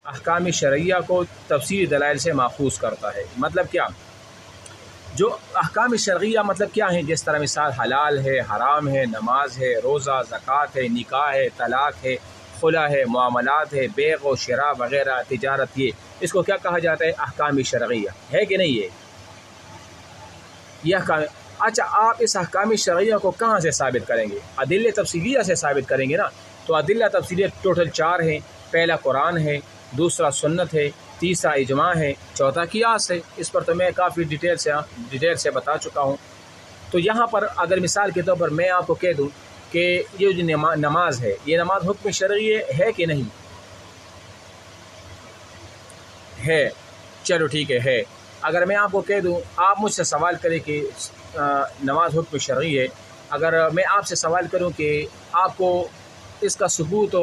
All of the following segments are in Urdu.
احکام شرعیہ کو تفصیلی دلائل سے ماخوذ کرتا ہے۔ مطلب کیا؟ جو احکام شرعیہ مطلب کیا ہیں؟ جس طرح مثال حلال ہے، حرام ہے، نماز ہے، روزہ، زکوٰۃ ہے، نکاح ہے، طلاق ہے، خلا ہے، معاملات ہے، بیع و شراء وغیرہ، تجارت، اس کو کیا کہا جاتا ہے؟ احکام شرعیہ ہے کہ نہیں ہے یہ احکام؟ اچھا، آپ اس احکام شرعیہ کو کہاں سے ثابت کریں گے؟ ادلہ تفصیلیہ سے ثابت کریں گے نا۔ تو ادلہ تفصیلیہ ٹوٹل 4 ہیں۔ پہلا قرآن ہے، دوسرا سنت ہے، تیسرا اجماع ہے، چوتھا قیاس ہے۔ اس پر تو میں کافی ڈیٹیل سے بتا چکا ہوں۔ تو یہاں پر اگر مثال کے طور پر میں آپ کو کہہ دوں کہ یہ جو نماز ہے، یہ نماز حکم شرعی ہے کہ نہیں ہے؟ چلو ٹھیک ہے۔ اگر میں آپ کو کہہ دوں، آپ مجھ سے سوال کریں کہ نماز حکم شرعی ہے، اگر میں آپ سے سوال کروں کہ آپ کو اس کا ثبوت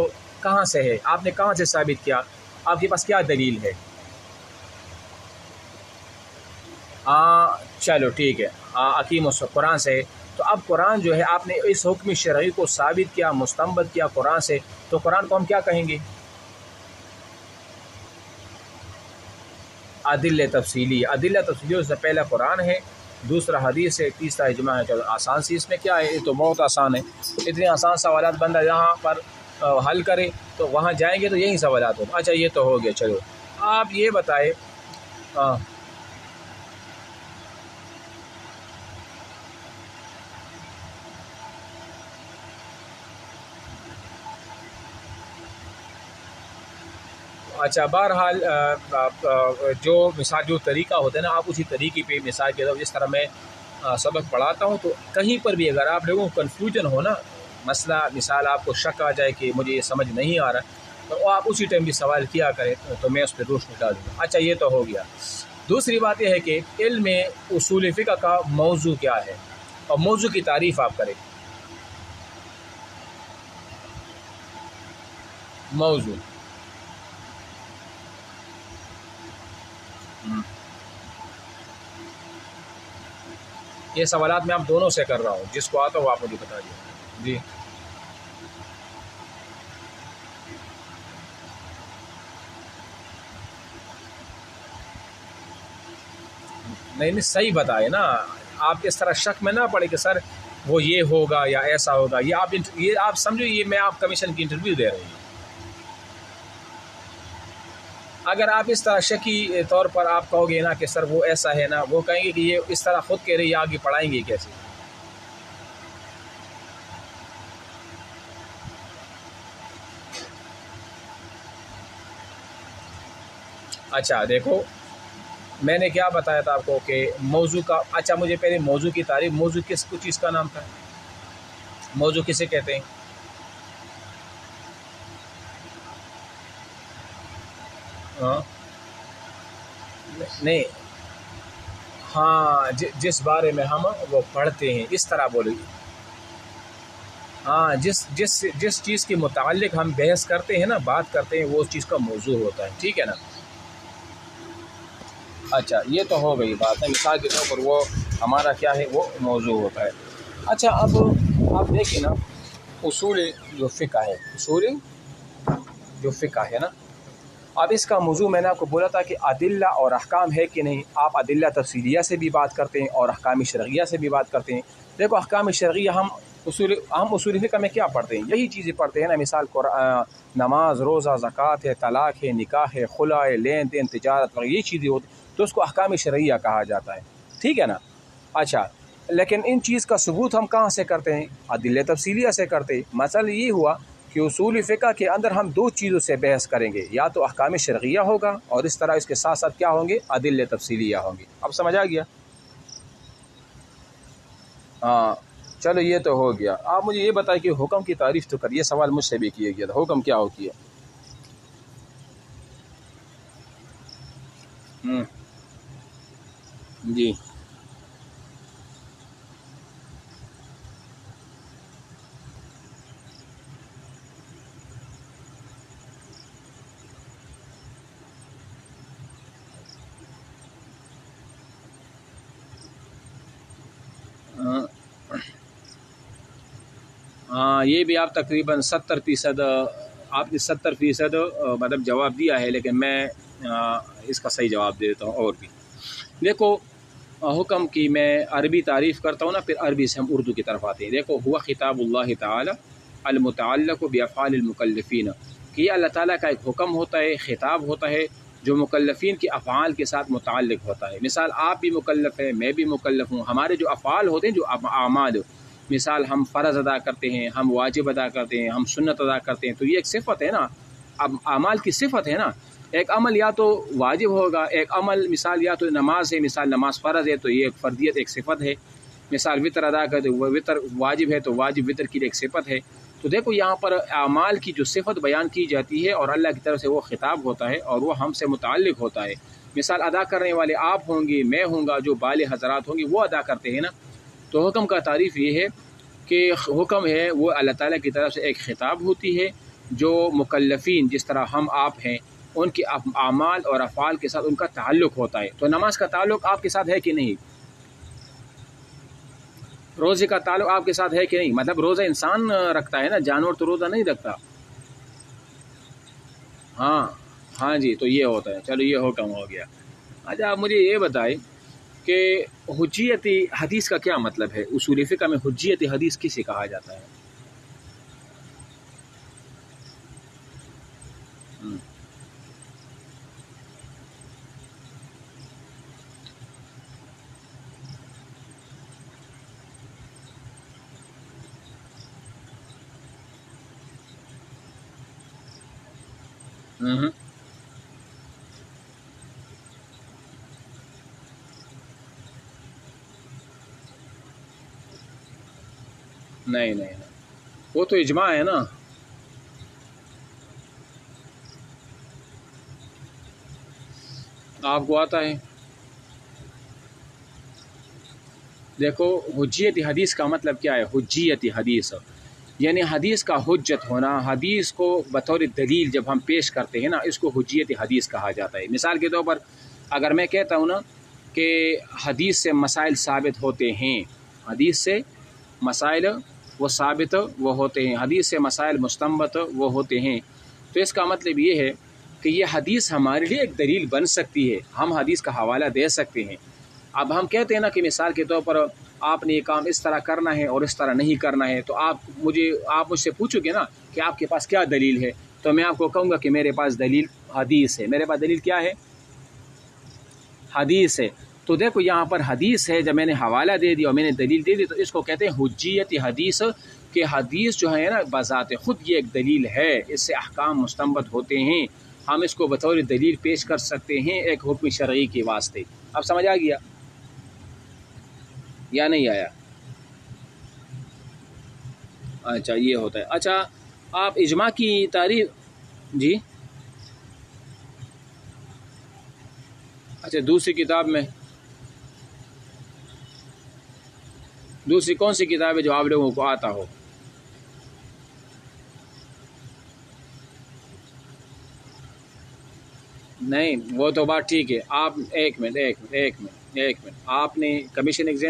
کہاں سے ہے، آپ نے کہاں سے ثابت کیا، آپ کے پاس کیا دلیل ہے؟ چلو ٹھیک ہے، حکیم قرآن سے۔ تو اب قرآن جو ہے، آپ نے اس حکم شرعی کو ثابت کیا، مستنبط کیا قرآن سے، تو قرآن کو ہم کیا کہیں گے؟ ادلہ تفصیلی سے پہلا قرآن ہے، دوسرا حدیث ہے، تیسرا اجماع ہے۔ چلو آسان سی اس میں کیا ہے؟ یہ تو بہت آسان ہے۔ اتنے آسان سوالات بندہ یہاں پر حل کرے تو وہاں جائیں گے تو یہی سوالات ہوں۔ اچھا یہ تو ہو گیا۔ چلو آپ یہ بتائیں، اچھا بہرحال جو مثال جو طریقہ ہوتا ہے نا، آپ اسی طریقے پہ مثال کے طور جس طرح میں سبق پڑھاتا ہوں، تو کہیں پر بھی اگر آپ لوگوں کو کنفیوژن ہو نا، مسئلہ مثال آپ کو شک آ جائے کہ مجھے یہ سمجھ نہیں آ رہا، تو آپ اسی ٹائم بھی سوال کیا کریں تو میں اس پہ روشنی ڈال دوں گا۔ اچھا یہ تو ہو گیا۔ دوسری بات یہ ہے کہ علم اصول فقہ کا موضوع کیا ہے، اور موضوع کی تعریف آپ کریں۔ موضوع یہ سوالات میں آپ دونوں سے کر رہا ہوں، جس کو آتا ہو آپ مجھے بتا دیں۔ جی نہیں صحیح بتائے نا، آپ اس طرح شک میں نہ پڑے کہ سر وہ یہ ہوگا یا ایسا ہوگا۔ یہ آپ سمجھو، یہ میں آپ کمیشن کی انٹرویو دے رہی ہوں۔ اگر آپ اس طرح شکی طور پر آپ کہو گے نا کہ سر وہ ایسا ہے نا، وہ کہیں گے کہ یہ اس طرح خود کہہ رہی ہے، آگے پڑھائیں گے کیسے؟ اچھا دیکھو، میں نے کیا بتایا تھا آپ کو کہ موضوع کا، اچھا مجھے پہلے موضوع کی تعریف، موضوع کس چیز کا نام تھا؟ موضوع کسے کہتے ہیں؟ ہاں نہیں، ہاں جس بارے میں ہم وہ پڑھتے ہیں، اس طرح بولے گی۔ ہاں جس چیز کے متعلق ہم بحث کرتے ہیں نا، بات کرتے ہیں، وہ اس چیز کا موضوع ہوتا ہے، ٹھیک ہے نا؟ اچھا یہ تو ہو گئی بات ہے، مثال کے طور پر وہ ہمارا کیا ہے، وہ موضوع ہوتا ہے۔ اچھا اب آپ دیکھیں نا، اصول جو فقہ ہے، اصول جو فقہ ہے نا، اب اس کا موضوع میں نے آپ کو بولا تھا کہ ادلہ اور احکام ہے کہ نہیں۔ آپ ادلہ تفصیلیہ سے بھی بات کرتے ہیں اور احکام شرعیہ سے بھی بات کرتے ہیں۔ دیکھو احکام شرعیہ ہم اصول فقہ میں کیا پڑھتے ہیں؟ یہی چیزیں پڑھتے ہیں نا، مثال نماز، روزہ، زکوٰۃ ہے، طلاق ہے، نکاح ہے، خلا ہے، لین دین، تجارت وغیرہ، یہ چیزیں ہوتی تو اس کو احکام شرعیہ کہا جاتا ہے، ٹھیک ہے نا؟ اچھا لیکن ان چیز کا ثبوت ہم کہاں سے کرتے ہیں؟ ادلہ تفصیلیہ سے کرتے ہیں۔ مسئلہ یہ ہوا کہ اصول فقہ کے اندر ہم 2 چیزوں سے بحث کریں گے، یا تو احکام شرعیہ ہوگا، اور اس طرح اس کے ساتھ ساتھ کیا ہوں گے؟ ادلہ تفصیلیہ ہوں گے۔ اب سمجھ آ گیا؟ ہاں چلو یہ تو ہو گیا۔ آپ مجھے یہ بتائیں کہ حکم کی تعریف تو کر، یہ سوال مجھ سے بھی کیا گیا تھا، حکم کیا ہوتی ہے؟ جی ہاں، یہ بھی آپ تقریباً 70% آپ نے 70% مطلب جواب دیا ہے، لیکن میں اس کا صحیح جواب دے دیتا ہوں اور بھی. دیکھو حکم کی میں عربی تعریف کرتا ہوں نا، پھر عربی سے ہم اردو کی طرف آتے ہیں. دیکھو ہوا خطاب اللہ تعالی المتعلق بافعال المکلفین، کہ یہ اللہ تعالیٰ کا ایک حکم ہوتا ہے، خطاب ہوتا ہے جو مکلفین کے افعال کے ساتھ متعلق ہوتا ہے. مثال آپ بھی مکلف ہیں، میں بھی مکلف ہوں. ہمارے جو افعال ہوتے ہیں، جو اعمال، مثال ہم فرض ادا کرتے ہیں، ہم واجب ادا کرتے ہیں، ہم سنت ادا کرتے ہیں، تو یہ ایک صفت ہے نا، اب اعمال کی صفت ہے نا. ایک عمل یا تو واجب ہوگا، ایک عمل مثال یا تو نماز ہے، مثال نماز فرض ہے تو یہ ایک فردیت، ایک صفت ہے. مثال وطر ادا کرتے، وہ وطر واجب ہے تو واجب وطر کی ایک صفت ہے. تو دیکھو یہاں پر اعمال کی جو صفت بیان کی جاتی ہے اور اللہ کی طرف سے وہ خطاب ہوتا ہے اور وہ ہم سے متعلق ہوتا ہے. مثال ادا کرنے والے آپ ہوں گے، میں ہوں گا، جو بالغ حضرات ہوں گے وہ ادا کرتے ہیں نا. تو حکم کا تعریف یہ ہے کہ حکم ہے وہ اللہ تعالیٰ کی طرف سے ایک خطاب ہوتی ہے جو مکلفین جس طرح ہم آپ ہیں ان کے اعمال اور افعال کے ساتھ ان کا تعلق ہوتا ہے. تو نماز کا تعلق آپ کے ساتھ ہے کہ نہیں؟ روزے کا تعلق آپ کے ساتھ ہے کہ نہیں؟ مطلب روزہ انسان رکھتا ہے نا، جانور تو روزہ نہیں رکھتا. ہاں جی، تو یہ ہوتا ہے. چلو یہ حکم ہو گیا. اچھا آپ مجھے یہ بتائیں کہ حجیت حدیث کا کیا مطلب ہے؟ اصول فقہ میں حجیت حدیث کسے کہا جاتا ہے؟ نہیں، وہ تو اجماع ہے نا. آپ کو آتا ہے؟ دیکھو حجیت حدیث کا مطلب کیا ہے؟ حجیت حدیث یعنی حدیث کا حجت ہونا، حدیث کو بطور دلیل جب ہم پیش کرتے ہیں نا، اس کو حجیت حدیث کہا جاتا ہے. مثال کے طور پر اگر میں کہتا ہوں نا کہ حدیث سے مسائل ثابت ہوتے ہیں، حدیث سے مسائل وہ ثابت وہ ہوتے ہیں، حدیث سے مسائل مستنبط وہ ہوتے ہیں، تو اس کا مطلب یہ ہے کہ یہ حدیث ہمارے لیے ایک دلیل بن سکتی ہے، ہم حدیث کا حوالہ دے سکتے ہیں. اب ہم کہتے ہیں نا کہ مثال کے طور پر آپ نے یہ کام اس طرح کرنا ہے اور اس طرح نہیں کرنا ہے، تو آپ مجھ سے پوچھو گے نا کہ آپ کے پاس کیا دلیل ہے، تو میں آپ کو کہوں گا کہ میرے پاس دلیل حدیث ہے. میرے پاس دلیل کیا ہے؟ حدیث ہے. تو دیکھو یہاں پر حدیث ہے، جب میں نے حوالہ دے دیا اور میں نے دلیل دے دی تو اس کو کہتے ہیں حجیت حدیث، کہ حدیث جو ہے نا بذات خود یہ ایک دلیل ہے، اس سے احکام مستنبط ہوتے ہیں، ہم اس کو بطور دلیل پیش کر سکتے ہیں ایک حکم شرعی کے واسطے. اب سمجھ آ گیا یا نہیں آیا؟ اچھا یہ ہوتا ہے. اچھا آپ اجماع کی تعریف، جی اچھا دوسری کتاب میں، دوسری کون سی کتاب ہے جو آپ لوگوں کو آتا ہو؟ نہیں وہ تو بات ٹھیک ہے. آپ ایک منٹ آپ نے کمیشن ایگزام